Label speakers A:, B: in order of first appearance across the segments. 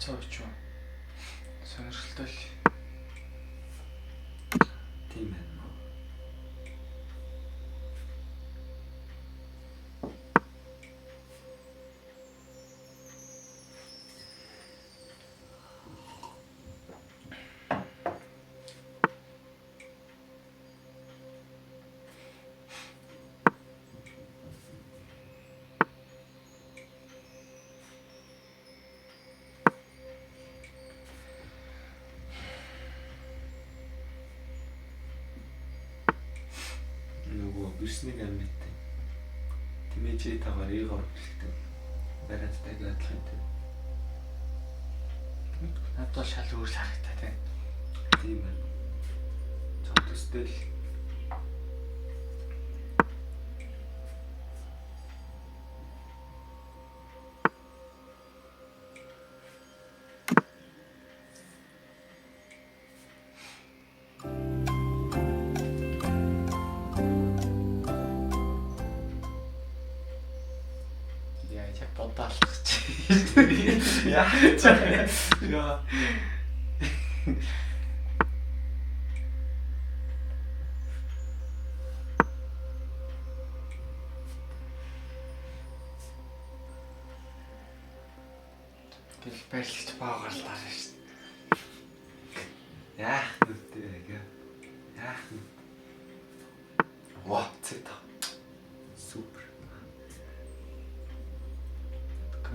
A: Цоо ч юу. Сонирхолтой л.
B: Тийм ээ. Бирсний амит тэмээжээ тагаар ийг орлогтой бариадтай адилхан тийм.
A: Надад шал өөр харагдаа
B: тийм ээ. Цог төстэй л
A: бодаалгах чи.
B: Яа.
A: Гэл байрлагч баагаарлаа шүү дээ.
B: Яах нүдтэй. Яах нүд. Вау, цэта. Супер.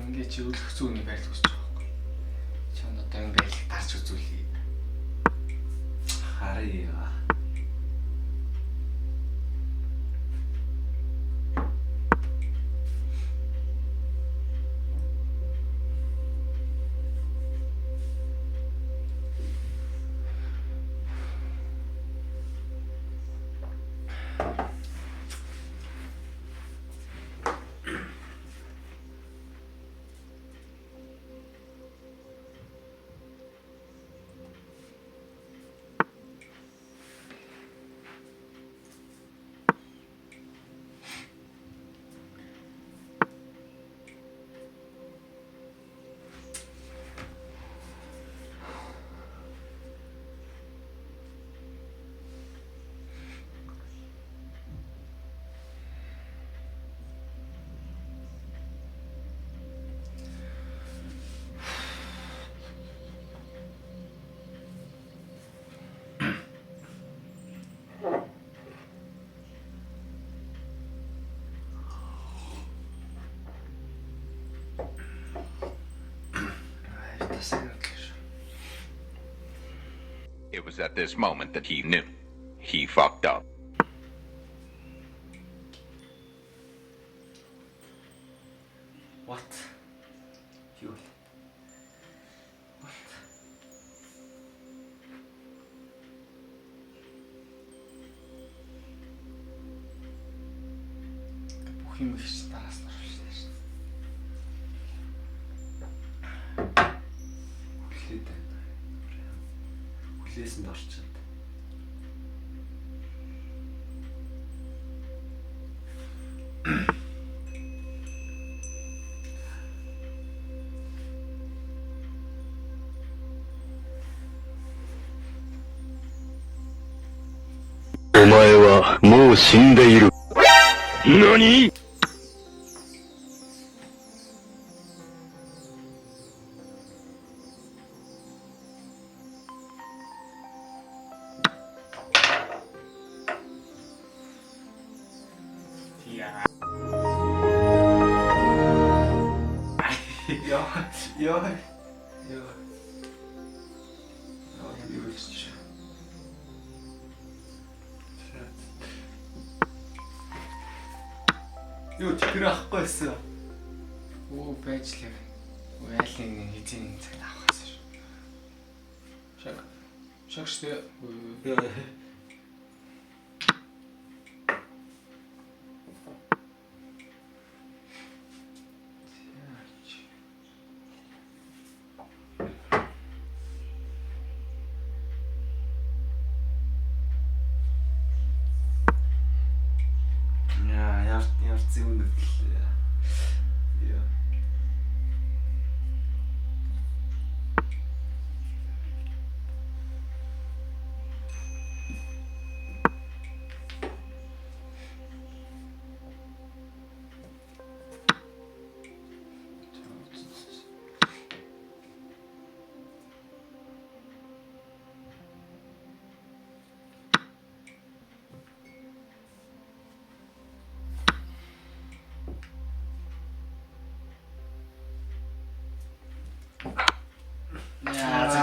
A: Ингээ чи өлөх зүүний байрлал хүсэж байгаа байхгүй. Чонд одоо энэ байрлал дарж үзүүлье.
B: Харъя.
C: It was at this moment that he knew. He fucked up.
B: What? You. What?
A: Бүх юм их тараас нь орчихсон шүү дээ.
B: Хүлээсэнд орчиход.
D: もう死んでいる。何？Юу
B: тэр авахгүй байсан.
A: Оо байж лээ. Айлын хизээний цагт авахаас шүү. Шагштэй.
B: Зүүн нүдэл.
A: 1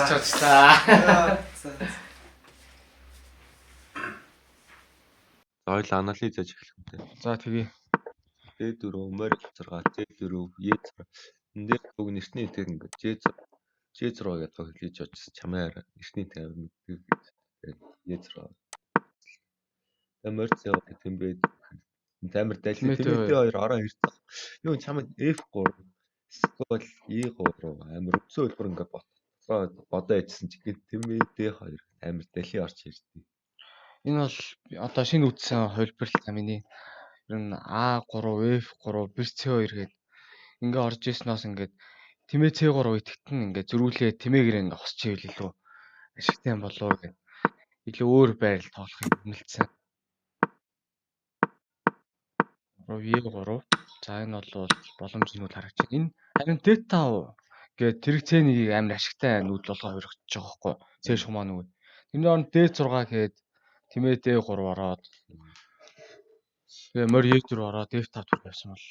A: гарч удаа.
B: Ойл анализ хийж эхлэх үнтэй.
A: За тэгээ.
B: Д4 морь 6 Д4 Е6 энэ дээр үг нэртний дээр ингээд Ж6 гэдэг тоо хэлж очсон чамаар нэртний тавь мэддэг Е6 морь цаа тэмбээд амар дайсан Тимэт 2 ороо ирсэн. Юу чамд F3 эсвэл E3 амар өцөө хөлбөр ингээд бодоо ичсэн чи Тимэт 2 амар дали орч ирдээ.
A: Энэ бол одоо шинэ үтсэн хувилбар л миний. Ер нь A3, F3, бис C2 гээд ингээ орж ирснээс ингээд Тимээ C3 итгэтэн ингээ зөрүүлээ тимээгээр ингээ хосч ивэл илүү ашигтай юм болоо гэх. Илүү өөр байрал тоглохыг хүмэлцсэн. E3. За энэ бол боломж нь харагч. Энэ харин D5 гээд тэрэг C1-ийг амар ашигтай нүүдэл болгоо хувиргачих жоох байхгүй. C шумаа нүг. Тэрний оронд D6 гээд Тимээ D3 ороод тэгээ морь E4 ороод F5 төрөх байсан бол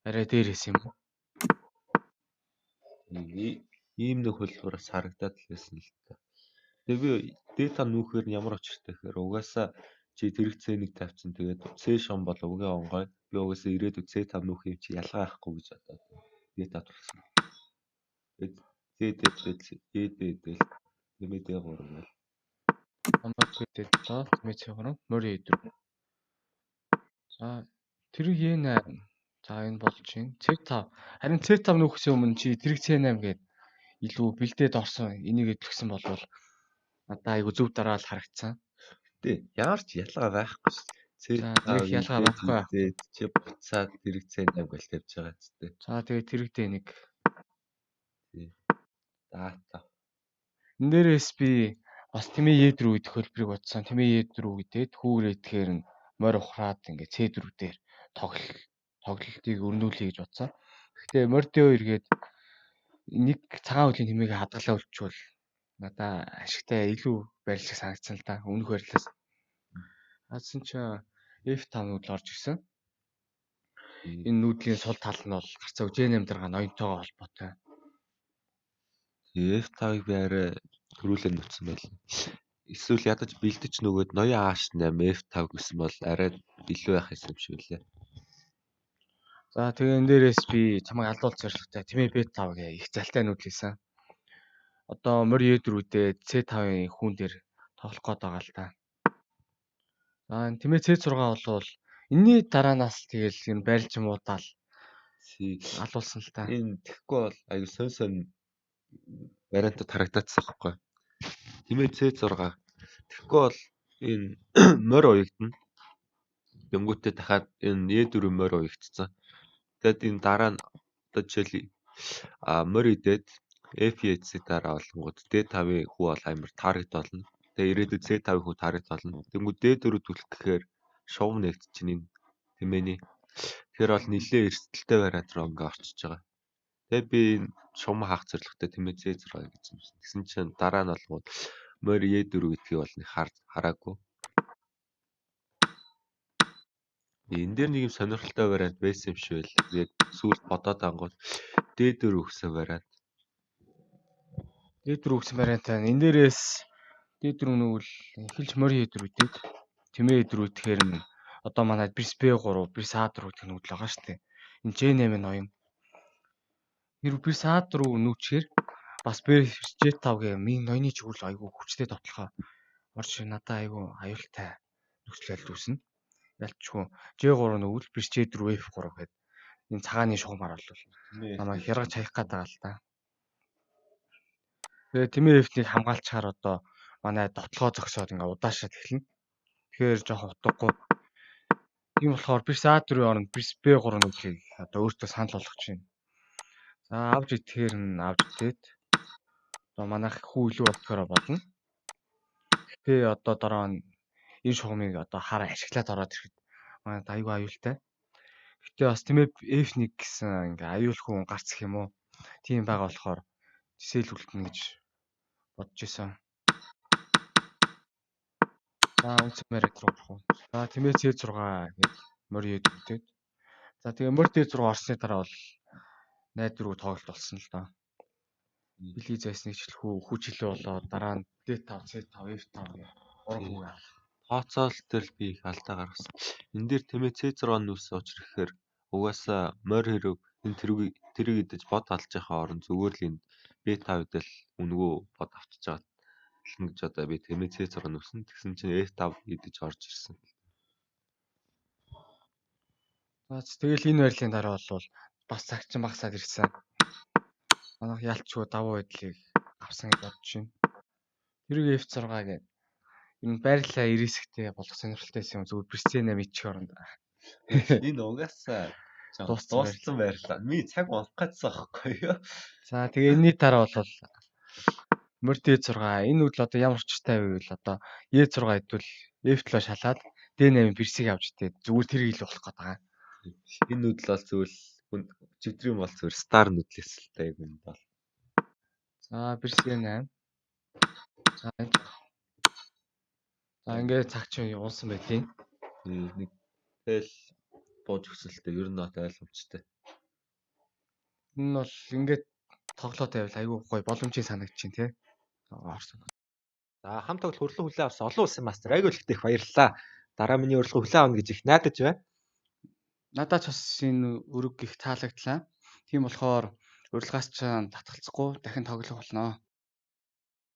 A: арай дээрээс юм уу?
B: Ийм нэг хөлбөөрөөс харагдаад л байсан л та. Тэгээ би D5 нүүхээр ямар очиртай гэхээр угаасаа чи тэрэг C1 тавьсан тэгээд C шон бол угээ онгой. Би угаасаа ирээдүйд C5 нүүх юм чи ялгаа авахгүй гэж бодоод D5 төрсөн. Тэгээд D нэмээд D3 гэл.
A: Амбар гэдэг тоо Тимээ C3 морь E4. За тэрэг E8. За энэ болж чинь C5. Харин C5 нүүхээс өмнө чи тэрэг C8 гээд илүү бэлдээд орсон. Энийг эдлгсэн болвол надаа айгу зөв дараал харагдсан.
B: Тэ ямар ч ялгаа байхгүй шүү.
A: C5 ялгаа байхгүй.
B: Чи буцаад тэрэг C8 гэл тавьж байгаа ч тэ.
A: За тэгээ тэрэг D1.
B: Дата.
A: Энэ дээрээс би бас Тимээ E4 идэх хөлбөрийг бодсон. Тимээ E4 гэдэг хүүрээ идэхээр нь морь ухраад ингээ C4 дээр тоглолтыг өрнүүлэе гэж бодсон. Гэхдээ морь D2 гээд нэг цагаан хөлийн тимээгээ хадгалаа үлчвэл надаа ашигтай илүү байрлал санагдсан л да. Өмнөх байрлалаас. Хадсан ч F5 нүүдэл орж ирсэн. Энэ нүүдлийн сул тал нь бол гарцаа J8 дараа ноёнтойгоо холбоотой.
B: F5-ыг би арай төрүүлээ нүцсэн байлаа. Эсвэл ядаж бэлдэж нөгөөд ноён H8 F5 гэсэн бол арай илүү байх юм шиг үлээ.
A: За тэгээ энэ дээрээс би чамайг алдуулж зорилготой Тимээ B5 гэх их залтай нүүдэл хийсэн. Одоо морь E4-үүдээ C5-ын хүүн дээр тоглох гээд байгаа л да. За энэ Тимээ C6 болвол энэний дараанаас тэгэл энэ байрлж муудаал алуулсан л та.
B: Энэ тэгэхгүй бол аюу сон вариантад харагдаадсан байхгүй. Тимээ C6. Тэгэхгүй бол энэ морь уягдана. Дөнгөтэй дахиад энэ E4 морь уягдсан. Тэгэд энэ дараа нь одоо жишээл морь идээд F8-ийн дараа болонгууд D5-ийн хүү бол амар таргет болно. Тэгээ ирээдүйд C5-ийн хүү таргет болно. Тэнгүүд D4 түлх гэхээр шугам нэгдчихэв энэ тэмээний. Тэгэхээр бол нэлээ эрсдэлтэй вариант руу ингээ орчиж байгаа. Тэгээ би энэ шугам хаах зорилготой Тимээ C6 гэсэн юм. Тэгсэн чинь дараа нь болгоод морь E4 гэдгийг бол нэг хараагүй. Энэ дээр нэг юм сонирхолтой вариант байсан юм шиг байл. Яг сүүлд бодоод ангууд D4 өгсөн вариант.
A: D4 өгсөн вариант байна. Энэ дээрээс D4 нүгэл эхэлж морь E4 үдээд Тимээ E4 үдэхээр нь одоо манай бис B3, бис A4 гэх нүүдэл байгаа шүү дээ. Энэ J8 ноён. Хэрвээ бис A4 нүүчээр бас J5 гэх минь ноёны чигүүл айгүй хүчтэй тоглохоо орч надаа айгүй аюултай нөхцөл байдал үүснэ. Ялчгүй J3 нүгэл бис J4 F3 гэдэг энэ цагааны шугамар болвол намайг хяргаж хаях гээд байгаа л да. Тэгээ Тимээ F-ийг хамгаалчаар одоо манай дотлогоо зогсоод ингээ удаашаад эхэлнэ. Тэгэхээр жоохон утгагүй. Тийм болохоор бис A4-ийн оронд бис B3 нүглийг одоо өөртөө санал болгож байна. За авж идэхээр нь авж идээд одоо манайх хүү илүү болохоор болно. Гэтэ одоо дараа нь энэ шугамыг одоо хараа ашиглаад ороод ирэхэд манай айгүй аюултай. Гэтэ бас Тимээ F1 гэсэн ингээ аюул хүн гарцах юм уу? Тийм байгаа болохоор жишээл үлдэнэ гэж бодож исэн. За үнцмээр руу. За Тимээ C6 гэж морь E4-тэй. За тэгээ морь D6 орсны дараа бол найд руу тоглолт болсон л доо. Билий зайсныг хүч илүү болоод дараа нь D5, C5, F5 гэх 3 хүү яа.
B: Тооцоол дээр би их алдаа гаргасан. Энэ дээр тэмээ C6 нүс учрах гэхээр угаасаа морь хэрэг энэ тэрэг идэж бод алж байхаа орон зүгээр л энэ B5 дээр үнгүү бод авчиж байгаа тална гэж одоо би тэмээ C6 нүсэн. Тэгсэн чинь F5 идэж орж ирсэн.
A: Тэгэл энэ байрлалын дараа бол бас цагчин багасаад ирсэн. Манайх ялчгүй давуу байдлыг авсан гэж бодож байна. Тэрийг F6 гэдэг энэ байрлалаа ирээсгтэй болох сонирхолтой юм зүгээр Бристена мэдчих оронд.
B: Энэ угаасаа
A: Дууссан
B: дууссан байрлаа. Ми цаг болох гэсэн аахгүй юу?
A: За тэгээ энэний дараа бол морь D6 энэ үйл одоо ямар учиртай вэ гэвэл одоо E6 идвэл F7 шалаад D8 Бэрсийг авч идээд зүгээр тэр ил болох гэдэг байгаа.
B: Энэ нүдэл бол зөвл чивдрийн бол зөв стар нүдлээс л та яг энэ бол.
A: За Бэрсийн 8. За ингээд цаг чинь уулсан байдیں۔
B: Нэг тэл бууж өсөлтөө ер нь ойлгомжтой.
A: Энэ бол ингээд тоглоо тавил айгүй гоё боломжийн санагдаж байна тий.
E: За хамт тоглох хөрлөн хүлээн авсан олон улсын мастер айгүй л их баярлалаа. Дараа миний урилга хүлээн авна гэж их найдаж байна.
A: Надад ч бас энэ өрөг их таалагдлаа. Тийм болохоор урилгаас ч татгалзахгүй дахин тоглох болно.